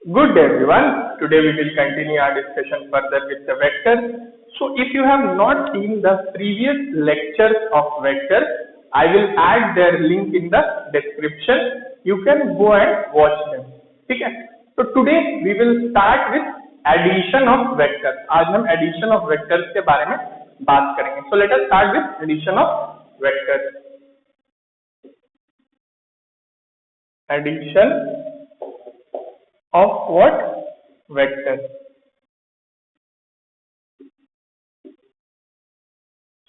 Good day everyone. Today we will continue our discussion further with the vectors. So if you have not seen the previous lectures of vectors, I will add their link in the description. You can go and watch them. ठीक है? So today we will start with addition of vectors. आज हम addition of vectors के बारे में बात करेंगे. So let us start with addition of vectors. Addition of what? Vectors.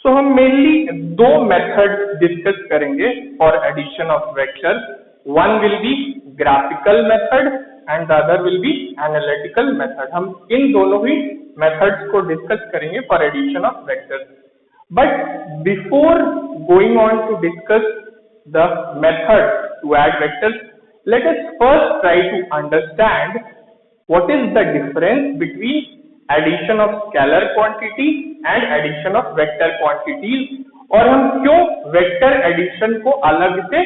So हम mainly दो methods discuss करेंगे for addition of vectors. One will be graphical method and the other will be analytical method. हम इन दोनों ही methods को discuss करेंगे for addition of vectors. But before going on to discuss the method to add vectors, let us first try to understand what is the difference between addition of scalar quantity and addition of vector quantities और हम क्यों vector addition को अलग से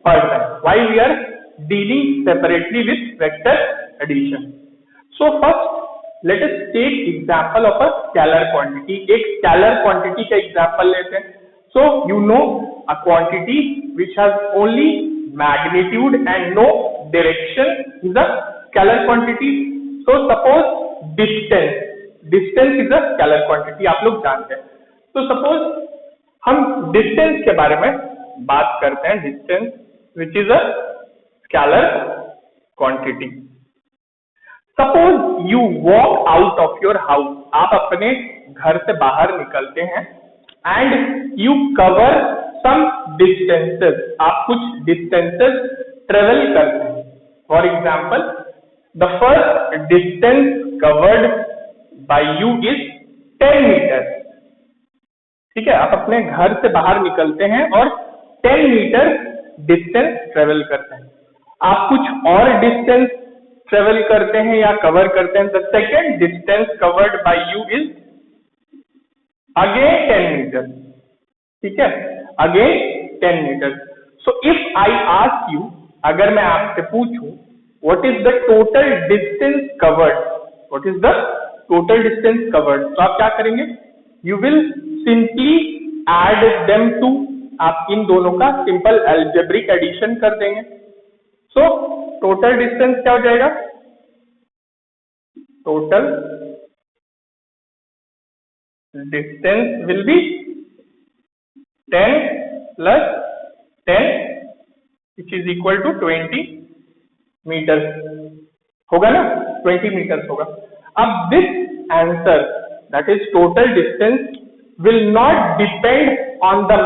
पढ़ रहे हैं, why we are dealing separately with vector addition. So first let us take example of a scalar quantity. एक scalar quantity का example लेते हैं. So you know a quantity which has only magnitude and no direction is a scalar quantity. So suppose distance is a scalar quantity, आप लोग जानते हैं. तो suppose हम distance के बारे में बात करते हैं, distance which is a scalar quantity. Suppose you walk out of your house, आप अपने घर से बाहर निकलते हैं and you cover some distances, आप कुछ distances travel करते हैं. For example, the first distance covered by you is 10 meters. ठीक है, आप अपने घर से बाहर निकलते हैं और 10 मीटर डिस्टेंस ट्रेवल करते हैं. आप कुछ और डिस्टेंस ट्रेवल करते हैं या कवर करते हैं. The second distance covered by you is again 10 metre. ठीक है, again 10 metre. So if I ask you, अगर मैं आपसे पूछूं what is the total distance covered, what is the total distance covered, तो आप क्या करेंगे? You will simply add them two, आप इन दोनों का सिंपल अलजेब्रिक एडिशन कर देंगे. सो टोटल डिस्टेंस क्या हो जाएगा? Total distance will be 10 plus 10 which is equal to 20 meters. होगा ना? 20 meters होगा. अब this answer, that is total distance, will not depend on the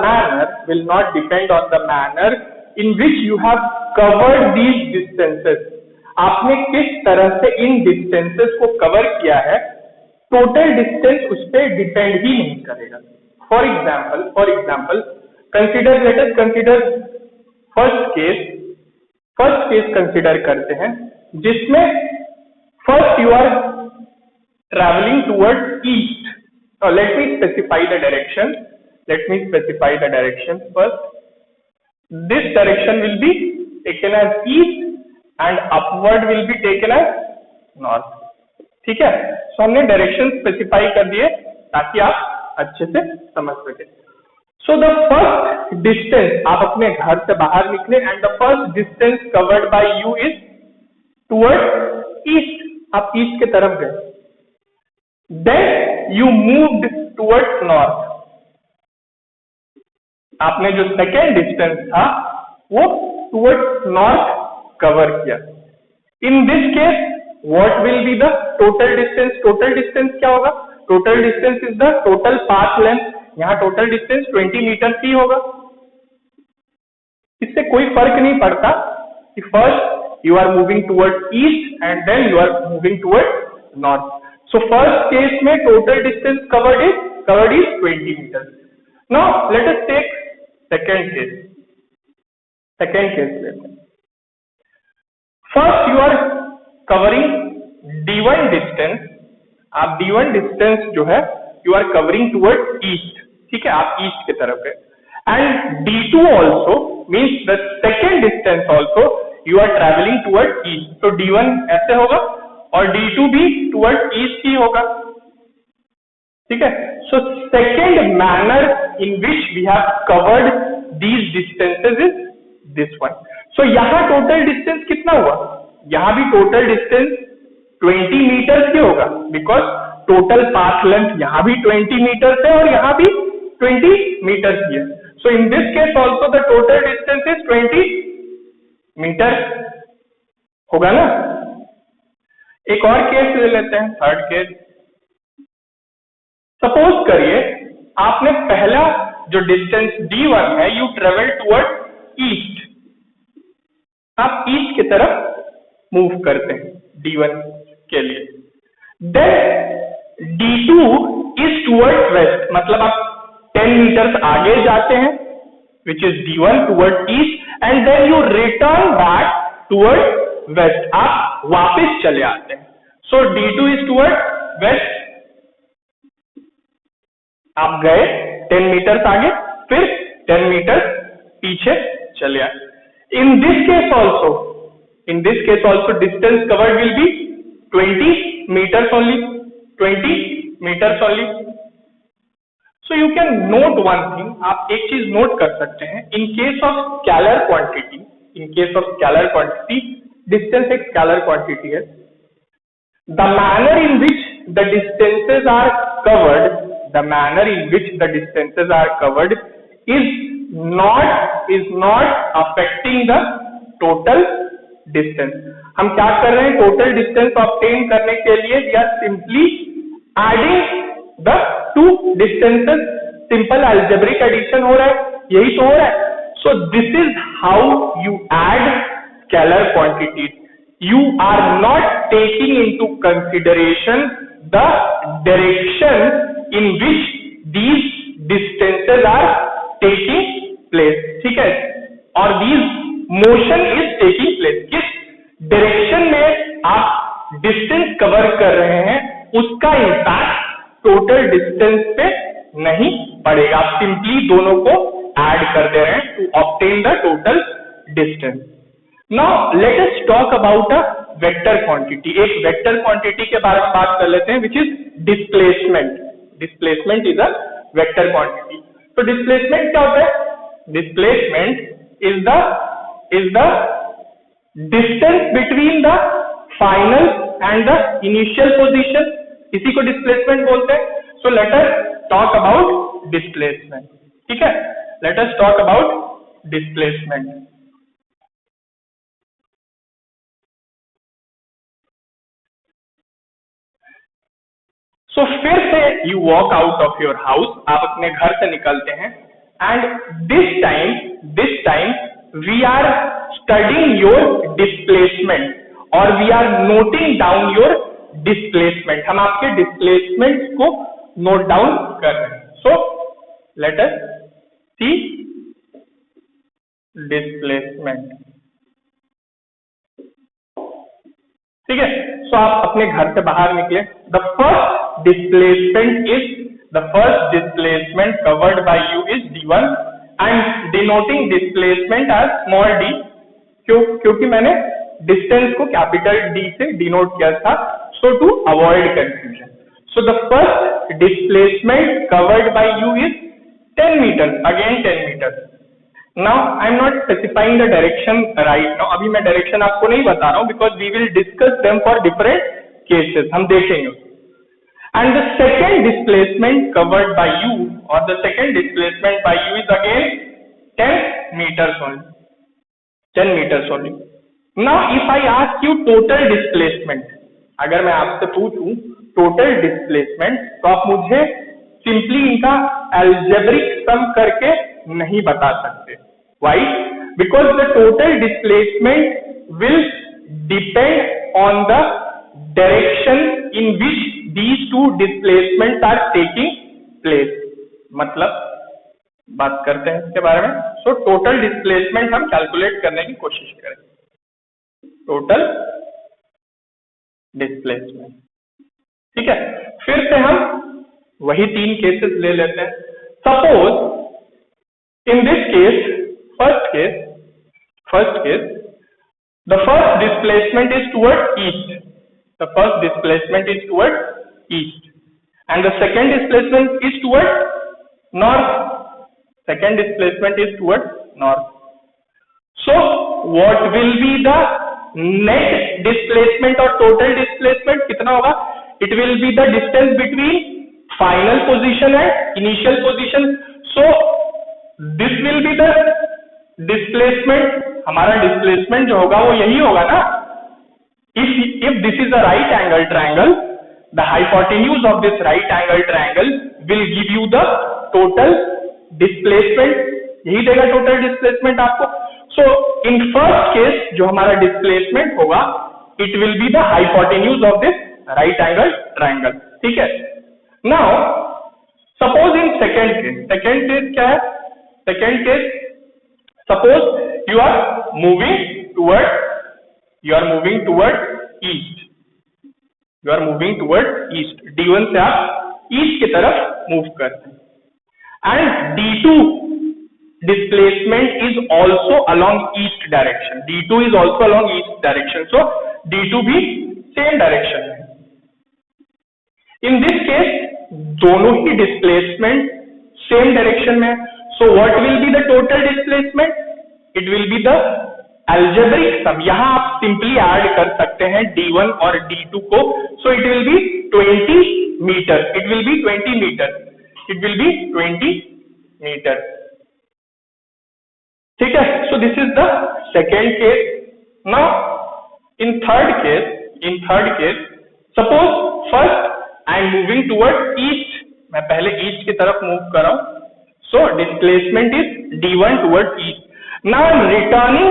manner in which you have covered these distances. आपने किस तरह से इन distances को cover किया है, total distance उस पर depend ही नहीं करेगा. For example, let us consider first case consider करते हैं, जिसमें first you are traveling towards east. Now let me specify the direction first. This direction will be taken as east and upward will be taken as north. ठीक है, so हमने direction specify कर दिए ताकि आप अच्छे से समझ सके. सो द फर्स्ट डिस्टेंस, आप अपने घर से बाहर निकले and the first distance covered by you is towards east. आप ईस्ट की तरफ गए. Then you moved towards north. आपने जो सेकेंड डिस्टेंस था वो टुवर्ड्स नॉर्थ कवर किया. In this case what will be the total distance? Total distance क्या होगा? Total distance is the total path length. यहाँ टोटल डिस्टेंस 20 मीटर ही होगा. इससे कोई फर्क नहीं पड़ता कि first you are moving towards east and then you are moving towards north. So first case में total distance covered is 20 metre. Now let us take second case लेते हैं. First you are covering D1 distance. आप D1 distance जो है you are covering towards east. ठीक है, आप east की तरफ है. And D2 also means the second distance also you are travelling toward east, तो D1 ऐसे होगा और D2 भी टुवर्ड ईस्ट ही होगा, ठीक है। So second manner in which we have covered these distances is this one. So यहाँ total distance कितना हुआ, यहाँ भी टोटल डिस्टेंस 20 मीटर्स ही होगा, बिकॉज टोटल पाथ लेंथ यहाँ भी 20 मीटर्स है और यहाँ भी 20 मीटर्स ही है। So in this case also the total distance is 20 metre होगा ना। एक और केस ले लेते हैं, थर्ड केस। सपोज करिए आपने पहला जो डिस्टेंस D1 है, यू ट्रेवल टुवर्ड ईस्ट, आप ईस्ट की तरफ मूव करते हैं D1 के लिए, then D2 is toward waste, मतलब आप 10 मीटर्स आगे जाते हैं which is D1 toward east, and then you return back toward west, आप वापस चले आते हैं। सो D2 इज टुवर्ड वेस्ट, आप गए 10 मीटर्स आगे, फिर 10 मीटर्स पीछे चले आए। इन this case also distance covered will be 20 meters only, 20 meters only. So you can note one thing, आप एक चीज नोट कर सकते हैं, in case of scalar quantity, distance एक scalar quantity है, the manner in which the distances are covered is not affecting the total distance. हम क्या कर रहे हैं, टोटल डिस्टेंस ऑब्टेन करने के लिए we are simply adding the two distances, simple algebraic addition हो रहा है, यही तो हो रहा है। So this is how you add scalar quantities, you are not taking into consideration the direction in which these distances are taking place, ठीक है, और these motion is taking place, किस डायरेक्शन में आप डिस्टेंस कवर कर रहे हैं उसका इंपैक्ट टोटल डिस्टेंस पे नहीं पड़ेगा, आप सिंपली दोनों को ऐड कर दे रहे हैं to obtain the total distance. Now let us talk about a vector quantity, एक वेक्टर क्वांटिटी के बारे में बात कर लेते हैं which is displacement. Displacement is a vector quantity. तो डिस्प्लेसमेंट क्या होता है, displacement is the distance between the final and the initial position, इसी को डिस्प्लेसमेंट बोलते हैं। So let us talk about displacement, ठीक है, let us talk about displacement. सो फिर से you walk out of your house, आप अपने घर से निकलते हैं, and this time we are studying your displacement और we are noting down your displacement, हम आपके डिस्प्लेसमेंट को नोट डाउन कर रहे हैं। सो लेट अस सी डिस्प्लेसमेंट, ठीक है। सो आप अपने घर से बाहर निकले, the first displacement covered by you is D1 and denoting displacement as small d, क्योंकि मैंने डिस्टेंस को कैपिटल D से डिनोट किया था, so to avoid confusion. So the first displacement covered by you is 10 meters, again 10 meters. Now I am not specifying the direction right now, अभी मैं direction आपको नहीं बता रहा हूं because we will discuss them for different cases, हम देखेंगे। And the second displacement covered by you or the second displacement by you is again 10 meters only, 10 meters only. Now if I ask you total displacement, अगर मैं आपसे पूछूं total displacement, तो आप मुझे simply इनका अलजेब्रिक सम करके नहीं बता सकते। Why? Because the total displacement will depend on the direction in which these two displacements are taking place. मतलब बात करते हैं इसके बारे में। So total displacement हम कैलकुलेट करने की कोशिश करें, टोटल डिस्प्लेसमेंट, ठीक है। फिर से हम वही तीन केसेस ले लेते हैं। Suppose in this case, first case The first displacement is towards east. The first displacement is towards east, and the second displacement is towards north. Second displacement is towards north. So what will be the net displacement or total displacement? कितना होगा? It will be the distance between final position and initial position. So this will be the displacement. हमारा displacement जो होगा वो यही होगा ना. If this is a right angle triangle, the hypotenuse of this right angle triangle will give you the total displacement. यही देगा total displacement आपको. So in first case जो हमारा displacement होगा, it will be the hypotenuse of this right angle triangle. ठीक है. Now suppose in second case क्या है? Second case, suppose you are moving towards east. You are moving towards east. D1 से आप east की तरफ move करते हैं. And D2 displacement is also along east direction. D2 is also along east direction. So D2 भी same direction है. In this case, दोनों ही displacement same direction में. So what will be the total displacement? It will be the algebraic sum. यहाँ आप simply add कर सकते हैं D1 और D2 को. So it will be 20 meters. It will be 20 meters. It will be 20 meters. ठीक है. So this is the second case. Now in third case, suppose first I am moving towards east. मैं पहले east की तरफ move कर रहा हूँ. So displacement is D1 towards east. Now I am returning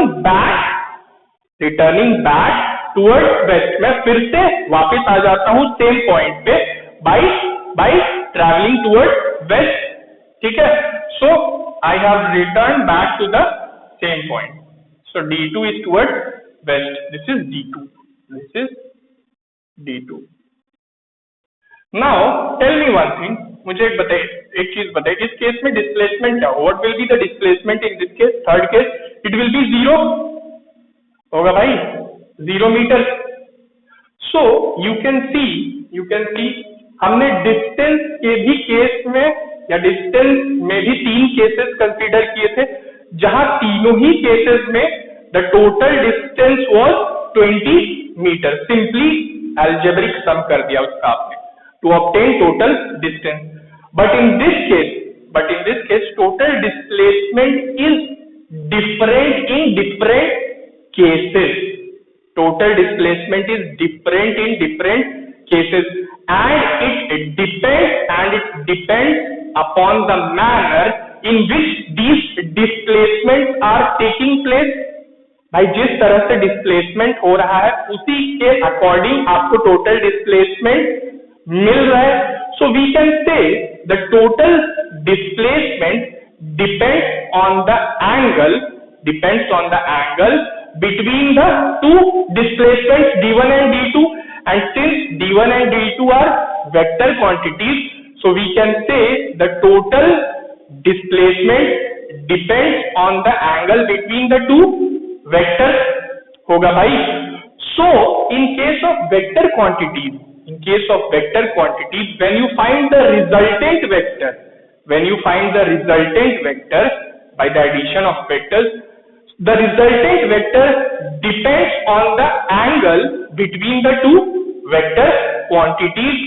back towards west. मैं फिर से वापस आ जाता हूँ same point पे by traveling towards west. ठीक है. So I have returned back to the same point. So D2 is towards west. This is D2. This is D2. Now tell me one thing. मुझे एक चीज बताइए. इस case में displacement क्या होगा? What will be the displacement in this case? Third case, it will be 0 होगा भाई. 0 meters. So you can see हमने डिस्टेंस के भी केस में या डिस्टेंस में भी 3 केसेस कंसीडर किए थे, जहां तीनों ही केसेस में the total distance was 20 metre. Simply algebraic sum कर दिया उसका आपने to obtain total distance. But in this case total displacement is different in different cases. Total displacement is different in different cases, and it depends upon the manner in which these displacements are taking place. भाई जिस तरह से displacement हो रहा है उसी के according आपको टोटल डिस्प्लेसमेंट मिल रहा है. So we can say the total displacement depends on the angle between the two displacements D1 and D2, and since D1 and D2 are vector quantities, so we can say the total displacement depends on the angle between the two vectors होगा भाई. So in case of vector quantities, when you find the resultant vector by the addition of vectors, the resultant vector depends on the angle between the two vector quantities,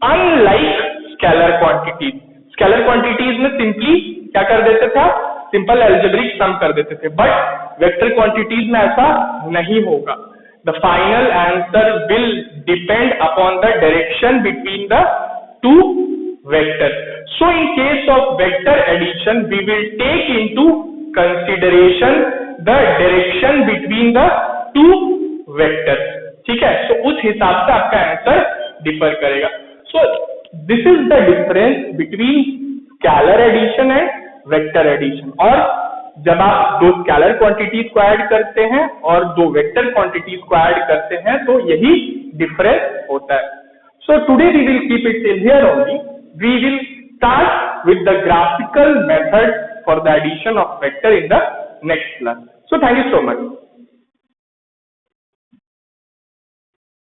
unlike scalar quantities. Scalar quantities में simply क्या कर देते थे आप? Simple algebraic sum कर देते थे, but vector quantities में ऐसा नहीं होगा. The final answer will depend upon the direction between the two vectors. So in case of vector addition, we will take into consideration the direction between the two vectors. ठीक है. So उस हिसाब से आपका आंसर डिफर करेगा. So this is the difference between scalar addition and vector addition. और जब आप दो स्केलर क्वांटिटीज को ऐड करते हैं और दो वेक्टर क्वांटिटीज को ऐड करते हैं तो यही डिफरेंस होता है. So today we will keep it till here only. We will start with the graphical method for the addition of vector in the next class. So thank you so much.